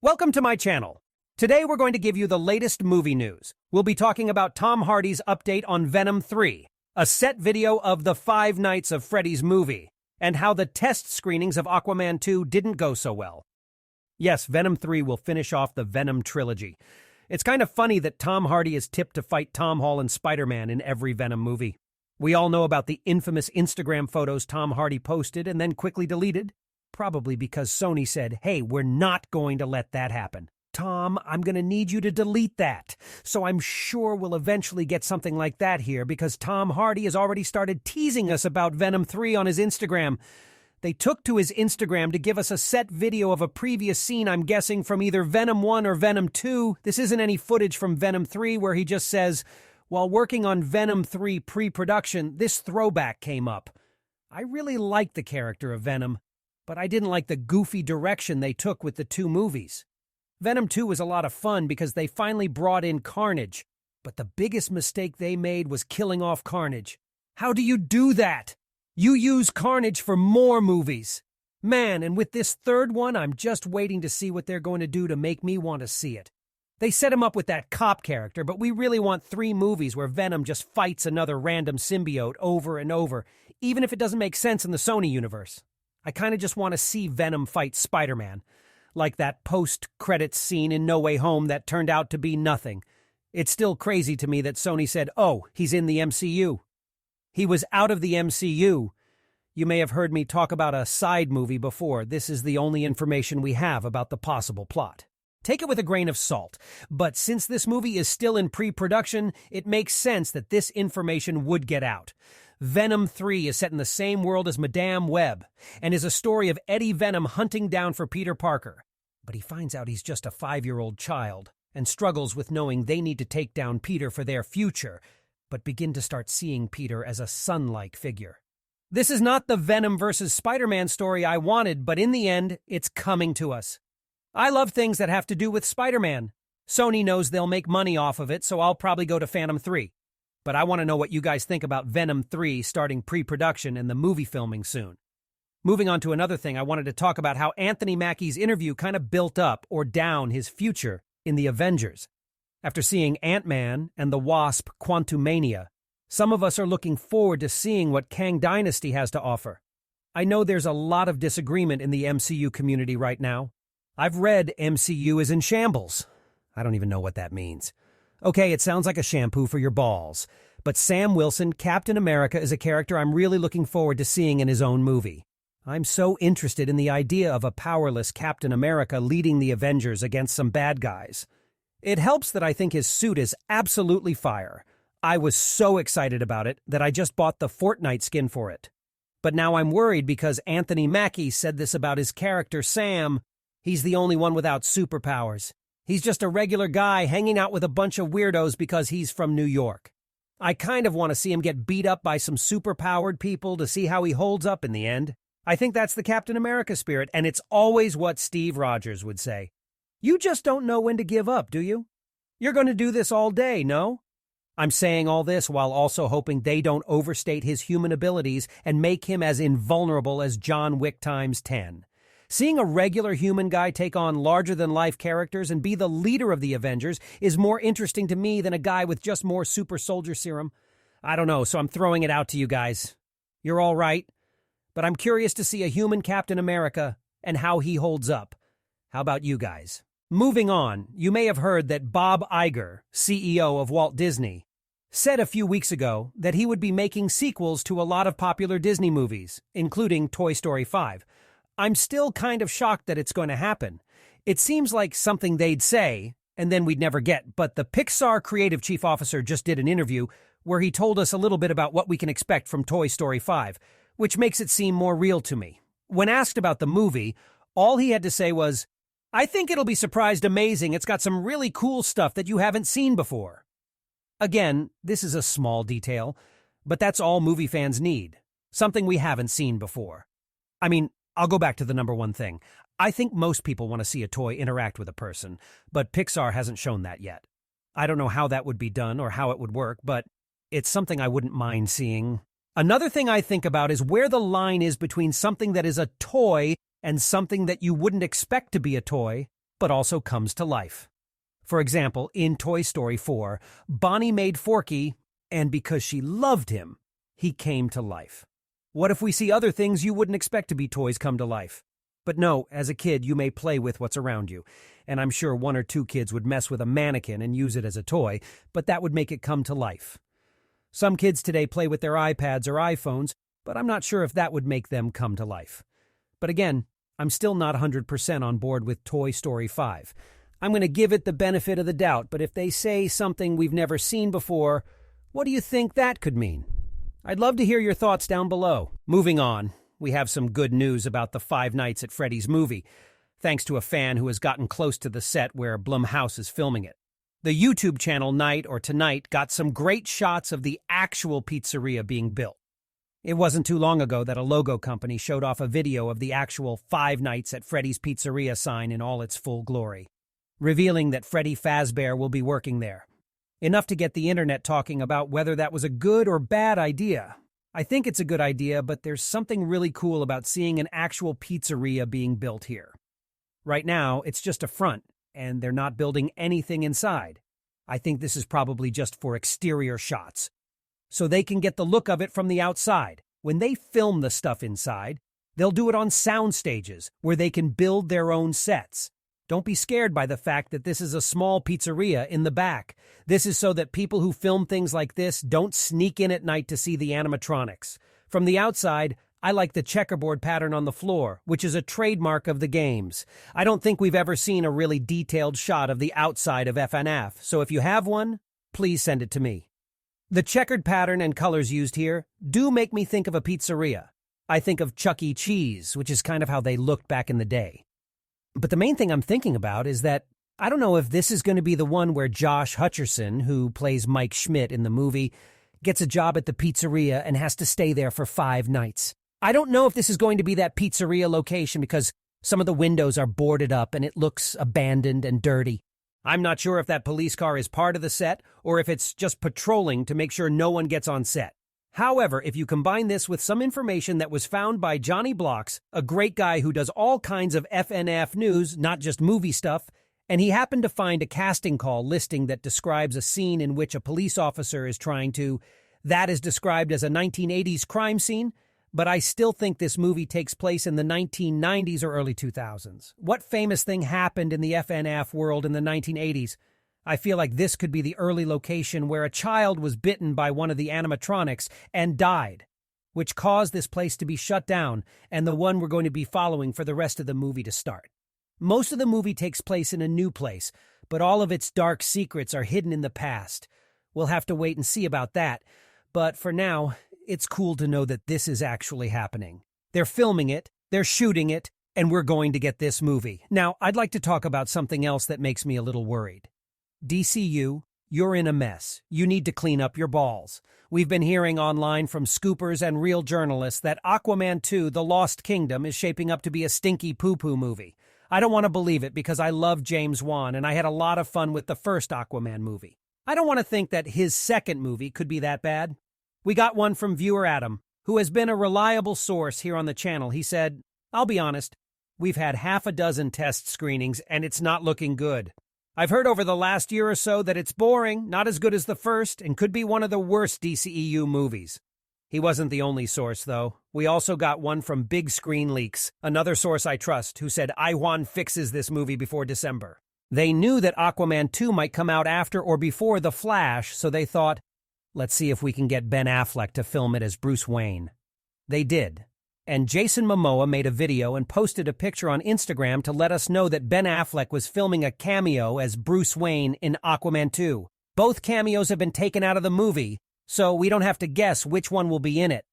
Welcome to my channel. Today we're going to give you the latest movie news. We'll be talking about Tom Hardy's update on Venom 3, a set video of the Five Nights of Freddy's movie, and how the test screenings of Aquaman 2 didn't go so well. Yes, Venom 3 will finish off the Venom trilogy. It's kind of funny that Tom Hardy is tipped to fight Tom Holland's Spider-Man in every Venom movie. We all know about the infamous Instagram photos Tom Hardy posted and then quickly deleted. Probably because Sony said, hey, we're not going to let that happen. Tom, I'm going to need you to delete that. So I'm sure we'll eventually get something like that here because Tom Hardy has already started teasing us about Venom 3 on his Instagram. They took to his Instagram to give us a set video of a previous scene, I'm guessing, from either Venom 1 or Venom 2. This isn't any footage from Venom 3 where he just says, while working on Venom 3 pre-production, this throwback came up. I really liked the character of Venom, but I didn't like the goofy direction they took with the two movies. Venom 2 was a lot of fun because they finally brought in Carnage, but the biggest mistake they made was killing off Carnage. How do you do that? You use Carnage for more movies. Man, and with this third one, I'm just waiting to see what they're going to do to make me want to see it. They set him up with that cop character, but we really want 3 movies where Venom just fights another random symbiote over and over, even if it doesn't make sense in the Sony universe. I kind of just want to see Venom fight Spider-Man, like that post-credits scene in No Way Home that turned out to be nothing. It's still crazy to me that Sony said, oh, he's in the MCU. He was out of the MCU. You may have heard me talk about a side movie before. This is the only information we have about the possible plot. Take it with a grain of salt, but since this movie is still in pre-production, it makes sense that this information would get out. Venom 3 is set in the same world as Madame Web and is a story of Eddie Venom hunting down for Peter Parker. But he finds out he's just a 5-year-old child and struggles with knowing they need to take down Peter for their future, but begin to start seeing Peter as a son-like figure. This is not the Venom versus Spider-Man story I wanted, but in the end, it's coming to us. I love things that have to do with Spider-Man. Sony knows they'll make money off of it, so I'll probably go to Phantom 3. But I want to know what you guys think about Venom 3 starting pre-production and the movie filming soon. Moving on to another thing, I wanted to talk about how Anthony Mackey's interview kind of built up or down his future in the Avengers. After seeing Ant-Man and the Wasp Quantumania, some of us are looking forward to seeing what Kang Dynasty has to offer. I know there's a lot of disagreement in the MCU community right now. I've read MCU is in shambles. I don't even know what that means. Okay, it sounds like a shampoo for your balls, but Sam Wilson, Captain America, is a character I'm really looking forward to seeing in his own movie. I'm so interested in the idea of a powerless Captain America leading the Avengers against some bad guys. It helps that I think his suit is absolutely fire. I was so excited about it that I just bought the Fortnite skin for it. But now I'm worried because Anthony Mackey said this about his character Sam. He's the only one without superpowers. He's just a regular guy hanging out with a bunch of weirdos because he's from New York. I kind of want to see him get beat up by some superpowered people to see how he holds up in the end. I think that's the Captain America spirit, and it's always what Steve Rogers would say. You just don't know when to give up, do you? You're going to do this all day, no? I'm saying all this while also hoping they don't overstate his human abilities and make him as invulnerable as John Wick times 10. Seeing a regular human guy take on larger-than-life characters and be the leader of the Avengers is more interesting to me than a guy with just more super soldier serum. I don't know, so I'm throwing it out to you guys. You're all right, but I'm curious to see a human Captain America and how he holds up. How about you guys? Moving on, you may have heard that Bob Iger, CEO of Walt Disney, said a few weeks ago that he would be making sequels to a lot of popular Disney movies, including Toy Story 5. I'm still kind of shocked that it's going to happen. It seems like something they'd say, and then we'd never get, but the Pixar creative chief officer just did an interview where he told us a little bit about what we can expect from Toy Story 5, which makes it seem more real to me. When asked about the movie, all he had to say was, I think it'll be surprised amazing. It's got some really cool stuff that you haven't seen before. Again, this is a small detail, but that's all movie fans need. Something we haven't seen before. I mean, I'll go back to the number one thing. I think most people want to see a toy interact with a person, but Pixar hasn't shown that yet. I don't know how that would be done or how it would work, but it's something I wouldn't mind seeing. Another thing I think about is where the line is between something that is a toy and something that you wouldn't expect to be a toy, but also comes to life. For example, in Toy Story 4, Bonnie made Forky, and because she loved him, he came to life. What if we see other things you wouldn't expect to be toys come to life? But no, as a kid, you may play with what's around you, and I'm sure one or two kids would mess with a mannequin and use it as a toy, but that would make it come to life. Some kids today play with their iPads or iPhones, but I'm not sure if that would make them come to life. But again, I'm still not 100% on board with Toy Story 5. I'm going to give it the benefit of the doubt, but if they say something we've never seen before, what do you think that could mean? I'd love to hear your thoughts down below. Moving on, we have some good news about the Five Nights at Freddy's movie, thanks to a fan who has gotten close to the set where Blumhouse is filming it. The YouTube channel Night or Tonight got some great shots of the actual pizzeria being built. It wasn't too long ago that a logo company showed off a video of the actual Five Nights at Freddy's Pizzeria sign in all its full glory, revealing that Freddy Fazbear will be working there. Enough to get the internet talking about whether that was a good or bad idea. I think it's a good idea, but there's something really cool about seeing an actual pizzeria being built here. Right now, it's just a front, and they're not building anything inside. I think this is probably just for exterior shots, so they can get the look of it from the outside. When they film the stuff inside, they'll do it on sound stages where they can build their own sets. Don't be scared by the fact that this is a small pizzeria in the back. This is so that people who film things like this don't sneak in at night to see the animatronics. From the outside, I like the checkerboard pattern on the floor, which is a trademark of the games. I don't think we've ever seen a really detailed shot of the outside of FNF, so if you have one, please send it to me. The checkered pattern and colors used here do make me think of a pizzeria. I think of Chuck E. Cheese, which is kind of how they looked back in the day. But the main thing I'm thinking about is that I don't know if this is going to be the one where Josh Hutcherson, who plays Mike Schmidt in the movie, gets a job at the pizzeria and has to stay there for 5 nights. I don't know if this is going to be that pizzeria location because some of the windows are boarded up and it looks abandoned and dirty. I'm not sure if that police car is part of the set or if it's just patrolling to make sure no one gets on set. However, if you combine this with some information that was found by Johnny Blocks, a great guy who does all kinds of FNF news, not just movie stuff, and he happened to find a casting call listing that describes a scene in which a police officer is trying to, that is described as a 1980s crime scene, but I still think this movie takes place in the 1990s or early 2000s. What famous thing happened in the FNF world in the 1980s? I feel like this could be the early location where a child was bitten by one of the animatronics and died, which caused this place to be shut down and the one we're going to be following for the rest of the movie to start. Most of the movie takes place in a new place, but all of its dark secrets are hidden in the past. We'll have to wait and see about that, but for now, it's cool to know that this is actually happening. They're filming it, they're shooting it, and we're going to get this movie. Now, I'd like to talk about something else that makes me a little worried. DCU, you're in a mess. You need to clean up your balls. We've been hearing online from scoopers and real journalists that Aquaman 2, The Lost Kingdom, is shaping up to be a stinky poo-poo movie. I don't want to believe it because I love James Wan and I had a lot of fun with the first Aquaman movie. I don't want to think that his second movie could be that bad. We got one from viewer Adam, who has been a reliable source here on the channel. He said, "I'll be honest, we've had half a dozen test screenings and it's not looking good. I've heard over the last year or so that it's boring, not as good as the first, and could be one of the worst DCEU movies." He wasn't the only source, though. We also got one from Big Screen Leaks, another source I trust, who said Iwan fixes this movie before December. They knew that Aquaman 2 might come out after or before The Flash, so they thought, let's see if we can get Ben Affleck to film it as Bruce Wayne. They did. And Jason Momoa made a video and posted a picture on Instagram to let us know that Ben Affleck was filming a cameo as Bruce Wayne in Aquaman 2. Both cameos have been taken out of the movie, so we don't have to guess which one will be in it.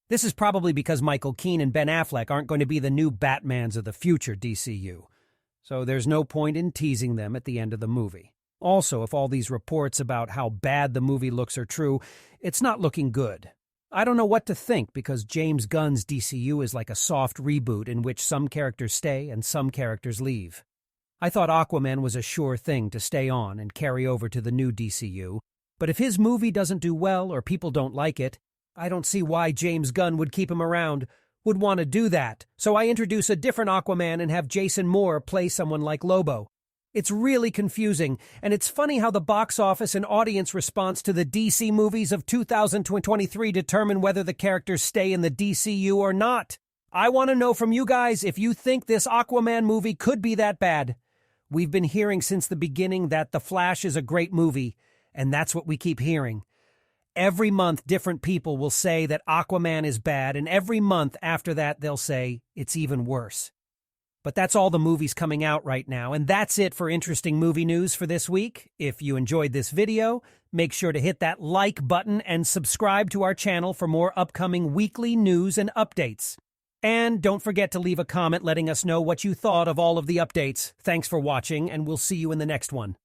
This is probably because Michael Keane and Ben Affleck aren't going to be the new Batmans of the future DCU. So there's no point in teasing them at the end of the movie. Also, if all these reports about how bad the movie looks are true, it's not looking good. I don't know what to think because James Gunn's DCU is like a soft reboot in which some characters stay and some characters leave. I thought Aquaman was a sure thing to stay on and carry over to the new DCU, but if his movie doesn't do well or people don't like it, I don't see why James Gunn would keep him around, would want to do that. So I introduce a different Aquaman and have Jason Moore play someone like Lobo. It's really confusing, and it's funny how the box office and audience response to the DC movies of 2023 determine whether the characters stay in the DCU or not. I want to know from you guys if you think this Aquaman movie could be that bad. We've been hearing since the beginning that The Flash is a great movie, and that's what we keep hearing. Every month, different people will say that Aquaman is bad, and every month after that, they'll say it's even worse. But that's all the movies coming out right now, and that's it for interesting movie news for this week. If you enjoyed this video, make sure to hit that like button and subscribe to our channel for more upcoming weekly news and updates. And don't forget to leave a comment letting us know what you thought of all of the updates. Thanks for watching, and we'll see you in the next one.